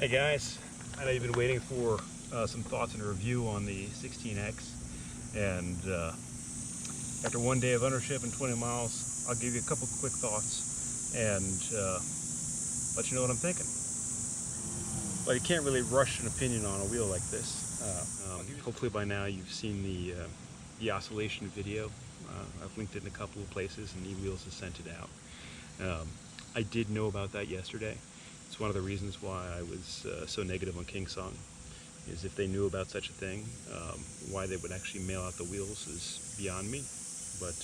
Hey guys, I know you've been waiting for some thoughts and a review on the 16X, and after one day of ownership and 20 miles, I'll give you a couple quick thoughts and let you know what I'm thinking. But you can't really rush an opinion on a wheel like this. Hopefully by now you've seen the oscillation video. I've linked it in a couple of places, and eWheels has sent it out. I did know about that yesterday. It's one of the reasons why I was so negative on Ks16x, is if they knew about such a thing, why they would actually mail out the wheels is beyond me. But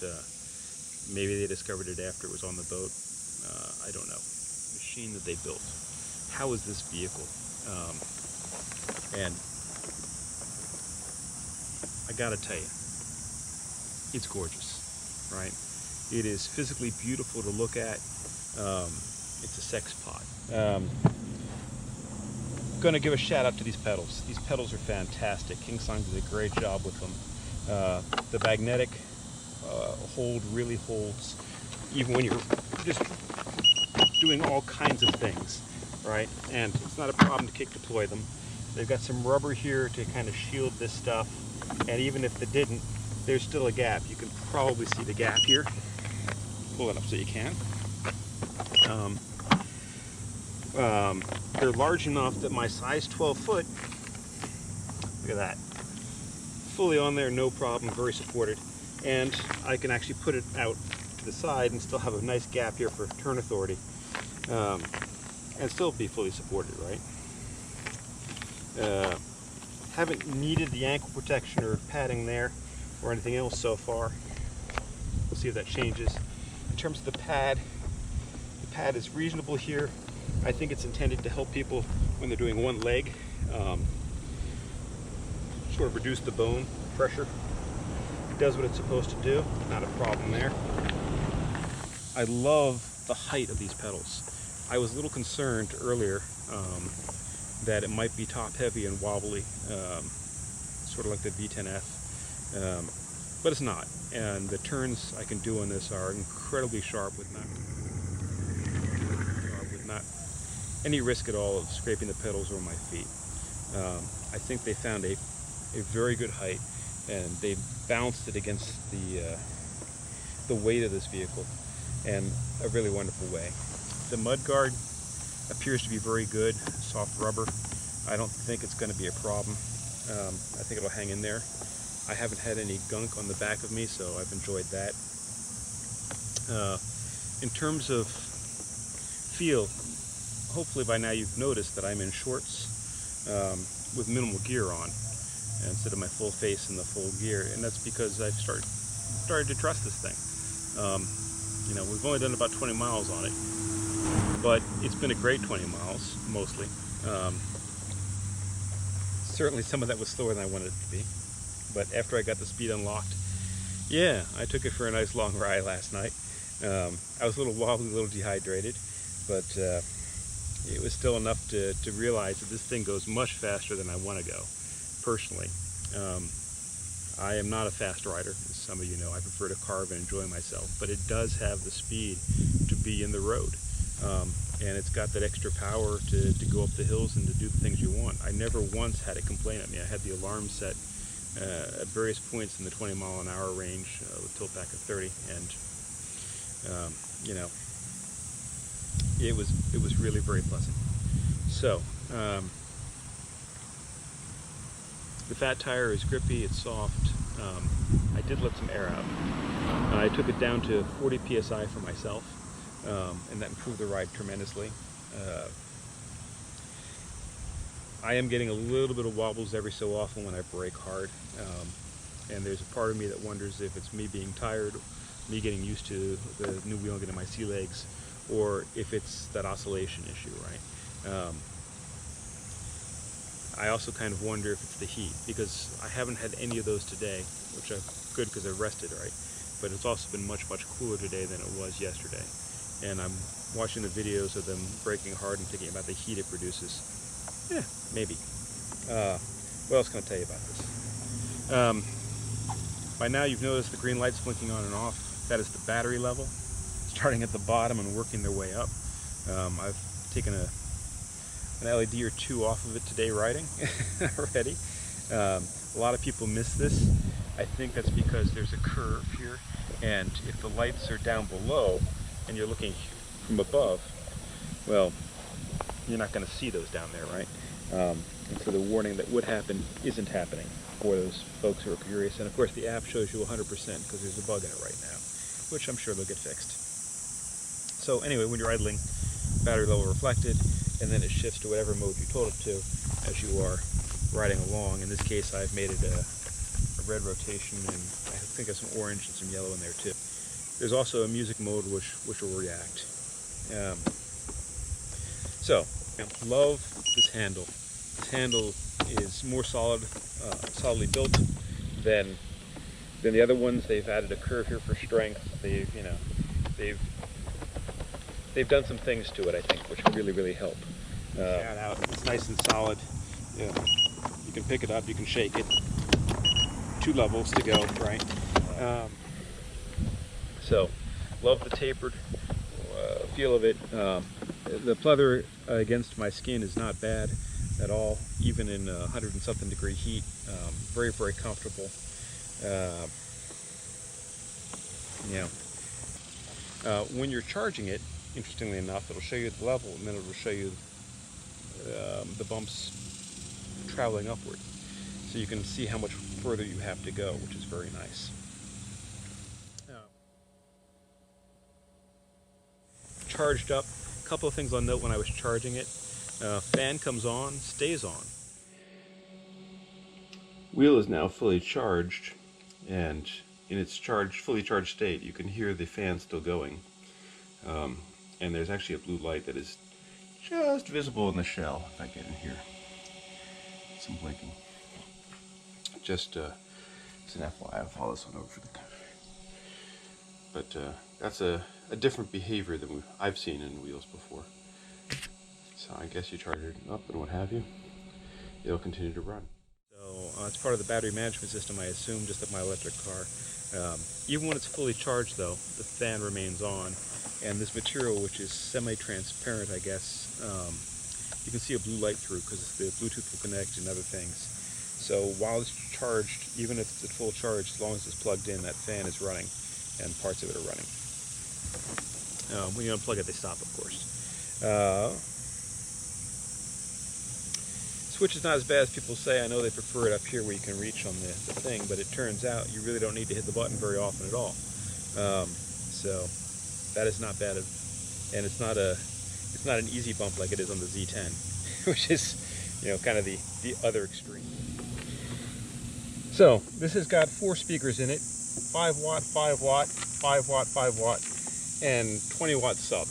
maybe they discovered it after it was on the boat. I don't know. Machine that they built. How is this vehicle? And I gotta tell you, it's gorgeous, right? It is physically beautiful to look at. It's a sex pot. Gonna give a shout out to these pedals. These pedals are fantastic. Ks16x did a great job with them. The magnetic hold really holds, even when you're just doing all kinds of things, right? And it's not a problem to kick deploy them. They've got some rubber here to kind of shield this stuff, and even if they didn't, there's still a gap. You can probably see the gap here. Pull it up so you can. They're large enough that my size 12 foot, look at that, fully on there, no problem, very supported. And I can actually put it out to the side and still have a nice gap here for turn authority, and still be fully supported, right? Haven't needed the ankle protection or padding there or anything else so far. We'll see if that changes. In terms of the pad is reasonable here. I think it's intended to help people when they're doing one leg, sort of reduce the bone pressure. It does what it's supposed to do, not a problem there. I love the height of these pedals. I was a little concerned earlier that it might be top heavy and wobbly, sort of like the V10F, but it's not. And the turns I can do on this are incredibly sharp with not any risk at all of scraping the pedals over my feet. I think they found a very good height, and they balanced it against the weight of this vehicle in a really wonderful way. The mud guard appears to be very good, soft rubber. I don't think it's going to be a problem. I think it'll hang in there. I haven't had any gunk on the back of me, so I've enjoyed that. In terms of feel, hopefully by now you've noticed that I'm in shorts with minimal gear on instead of my full face in the full gear, and that's because I've started to trust this thing. You know, we've only done about 20 miles on it, but it's been a great 20 miles, mostly. Certainly some of that was slower than I wanted it to be, but after I got the speed unlocked, yeah, I took it for a nice long ride last night. I was a little wobbly, a little dehydrated, but it was still enough to realize that this thing goes much faster than I want to go, personally. I am not a fast rider, as some of you know. I prefer to carve and enjoy myself, but it does have the speed to be in the road. And it's got that extra power to go up the hills and to do the things you want. I never once had a complaint at me. I had the alarm set at various points in the 20-mile-an-hour range with tilt back of 30, and you know, it was really very pleasant. So the fat tire is grippy, it's soft. I did let some air out. I took it down to 40 psi for myself, and that improved the ride tremendously. I am getting a little bit of wobbles every so often when I brake hard, and there's a part of me that wonders if it's me being tired, me getting used to the new wheel and getting my sea legs, or if it's that oscillation issue, right? I also kind of wonder if it's the heat, because I haven't had any of those today, which is good because I rested, right? But it's also been much cooler today than it was yesterday. And I'm watching the videos of them braking hard and thinking about the heat it produces. Yeah, maybe. What else can I tell you about this? By now you've noticed the green lights blinking on and off. That is the battery level, starting at the bottom and working their way up. I've taken a an LED or two off of it today riding already. A lot of people miss this. I think that's because there's a curve here, and if the lights are down below and you're looking from above, well, you're not going to see those down there, right? And so the warning that would happen isn't happening for those folks who are curious. And of course the app shows you 100% because there's a bug in it right now, which I'm sure they'll get fixed. So anyway, when you're idling, battery level reflected, and then it shifts to whatever mode you told it to as you are riding along. In this case, I've made it a red rotation, and I think there's some orange and some yellow in there too. There's also a music mode which will react. So, love this handle. This handle is more solidly built than the other ones. They've added a curve here for strength. They've done some things to it, I think, which really help. Shout out. It's nice and solid. Yeah. You can pick it up, you can shake it. 2 levels to go, right? So, love the tapered feel of it. The pleather against my skin is not bad at all, even in 100 and something degree heat. Very comfortable. When you're charging it, interestingly enough, it'll show you the level, and then it'll show you the bumps traveling upward. So you can see how much further you have to go, which is very nice. Charged up. A couple of things I'll note when I was charging it. Fan comes on, stays on. Wheel is now fully charged, and in its fully charged state, you can hear the fan still going. And there's actually a blue light that is just visible in the shell. If I get in here, some blinking. Just as an FYI, I'll follow this one over for the camera. But that's a different behavior than I've seen in wheels before. So I guess you charge it up and what have you, it'll continue to run. So it's part of the battery management system, I assume, just like my electric car. Even when it's fully charged, though, the fan remains on, and this material, which is semi-transparent, I guess, you can see a blue light through because the Bluetooth will connect and other things. So while it's charged, even if it's at full charge, as long as it's plugged in, that fan is running, and parts of it are running. When you unplug it, they stop, of course. Switch is not as bad as people say. I know they prefer it up here where you can reach on the thing, but it turns out you really don't need to hit the button very often at all. So that is not bad, and it's not an easy bump like it is on the Z10, which is, kind of the other extreme. So this has got 4 speakers in it: 5 watt, 5 watt, 5 watt, 5 watt, and 20 watt sub.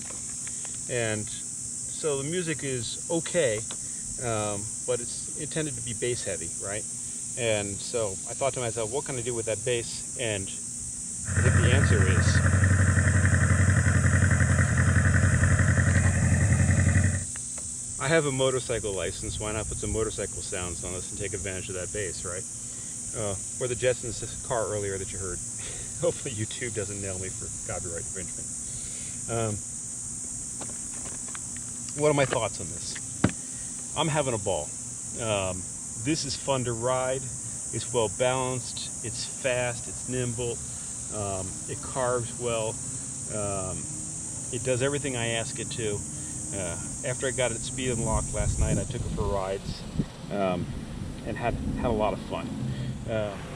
And so the music is okay. But it's intended to be bass heavy, right? And so I thought to myself, what can I do with that bass? And I think the answer is I have a motorcycle license. Why not put some motorcycle sounds on this and take advantage of that bass, right? Or the Jetsons car earlier that you heard. Hopefully YouTube doesn't nail me for copyright infringement. What are my thoughts on this? I'm having a ball. This is fun to ride. It's well balanced. It's fast. It's nimble. It carves well. It does everything I ask it to. After I got it speed unlocked last night, I took it for rides and had a lot of fun.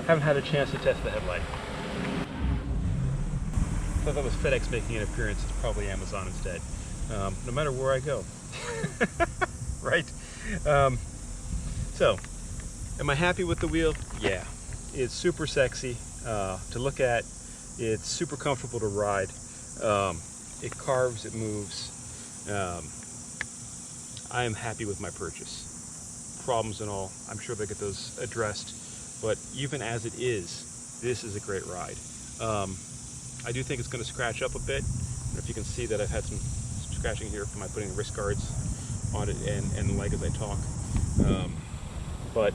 Haven't had a chance to test the headlight. I thought that was FedEx making an appearance. It's probably Amazon instead. No matter where I go. Right? So, am I happy with the wheel? Yeah. It's super sexy to look at. It's super comfortable to ride. It carves, it moves. I am happy with my purchase. Problems and all, I'm sure they'll get those addressed. But even as it is, this is a great ride. I do think it's going to scratch up a bit. I don't know if you can see that I've had some scratching here from my putting wrist guards on it and the leg as I talk. But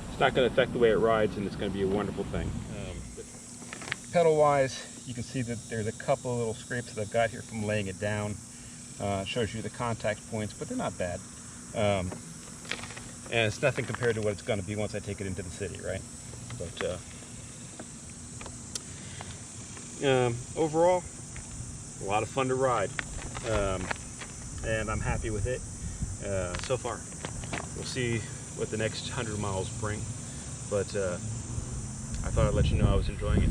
it's not going to affect the way it rides, and it's going to be a wonderful thing. Pedal wise, you can see that there's a couple of little scrapes that I've got here from laying it down. Shows you the contact points, but they're not bad. And it's nothing compared to what it's going to be once I take it into the city, right? But overall, a lot of fun to ride, and I'm happy with it so far. We'll see what the next 100 miles bring, but I thought I'd let you know I was enjoying it.